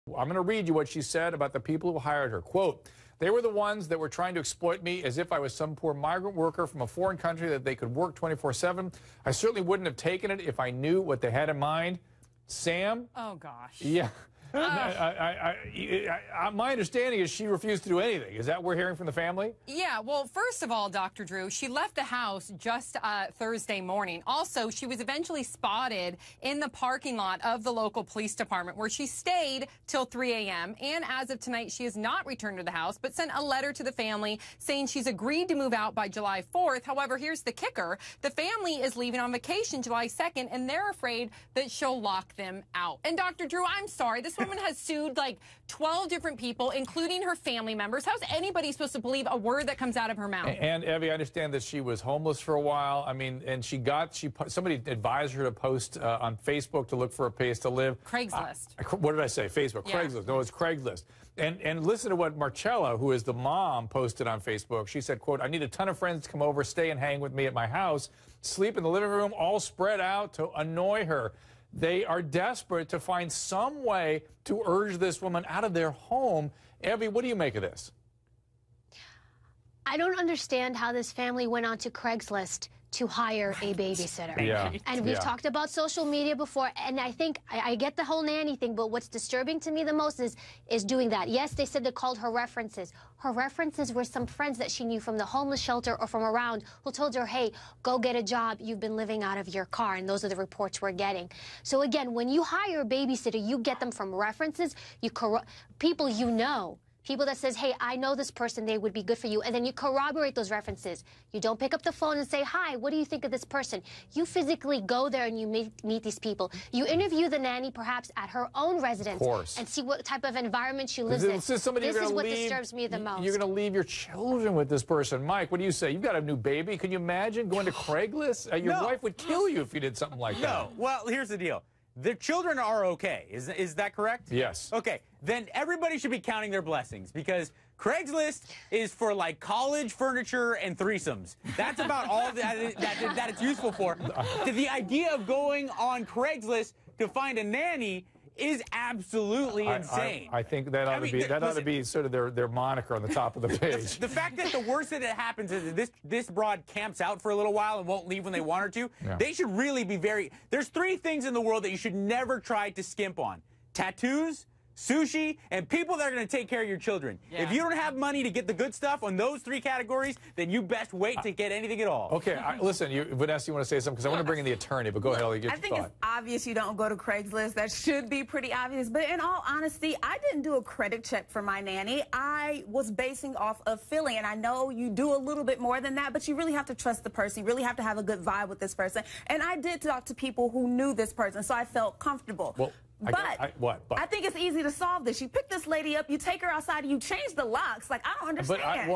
I'm going to read you what she said about the people who hired her. Quote, "They were the ones that were trying to exploit me as if I was some poor migrant worker from a foreign country that they could work 24/7. I certainly wouldn't have taken it if I knew what they had in mind." Sam? Oh, gosh. Yeah. My understanding is she refused to do anything. Is that what we're hearing from the family? Yeah, well, first of all, Dr. Drew, she left the house just Thursday morning. Also, she was eventually spotted in the parking lot of the local police department where she stayed till 3 a.m. And as of tonight, she has not returned to the house, but sent a letter to the family saying she's agreed to move out by July 4th. However, here's the kicker. The family is leaving on vacation July 2nd, and they're afraid that she'll lock them out. And Dr. Drew, I'm sorry, this woman has sued like 12 different people, including her family members. How's anybody supposed to believe a word that comes out of her mouth? And Evie, I understand that she was homeless for a while. I mean, and somebody advised her to post on Facebook to look for a place to live. Craigslist. What did I say? Facebook. Yeah. Craigslist. No, it's Craigslist. And listen to what Marcella, who is the mom, posted on Facebook. She said, quote, "I need a ton of friends to come over, stay and hang with me at my house, sleep in the living room, all spread out to annoy her. They are desperate to find some way to urge this woman out of their home." Evie, what do you make of this? I don't understand how this family went onto Craigslist to hire a babysitter. Yeah. And we've talked about social media before, and I think I get the whole nanny thing, but what's disturbing to me the most is doing that. Yes, they said they called her references. Her references were some friends that she knew from the homeless shelter or from around who told her, hey, go get a job. You've been living out of your car, and those are the reports we're getting. So again, when you hire a babysitter, you get them from references, people you know. People that says, hey, I know this person, they would be good for you. And then you corroborate those references. You don't pick up the phone and say, hi, what do you think of this person? You physically go there and you meet these people. You interview the nanny perhaps at her own residence. Of course. And see what type of environment she lives in. This is what disturbs me the most. You're going to leave your children with this person. Mike, what do you say? You've got a new baby. Can you imagine going to Craigslist? Your wife would kill you if you did something like that. No. Well, here's the deal. The children are okay. Is that correct? Yes. Okay. Then everybody should be counting their blessings because Craigslist is for like college furniture and threesomes. That's about all that it's useful for. The idea of going on Craigslist to find a nanny is absolutely insane. I think that ought to be sort of their moniker on the top of the page. The fact that the worst that happens is this broad camps out for a little while and won't leave when they want her to. Yeah. They should really be there's 3 things in the world that you should never try to skimp on: tattoos, sushi, and people that are going to take care of your children. Yeah. If you don't have money to get the good stuff on those 3 categories, then you best wait to get anything at all. Okay, listen, Vanessa, you want to say something? Because I want to bring in the attorney, but go ahead, Ellie, get your thought. I think it's obvious you don't go to Craigslist. That should be pretty obvious. But in all honesty, I didn't do a credit check for my nanny. I was basing off of feeling, and I know you do a little bit more than that, but you really have to trust the person. You really have to have a good vibe with this person. And I did talk to people who knew this person, so I felt comfortable. Well, But I think it's easy to solve this. You pick this lady up, you take her outside, and you change the locks. Like, I don't understand.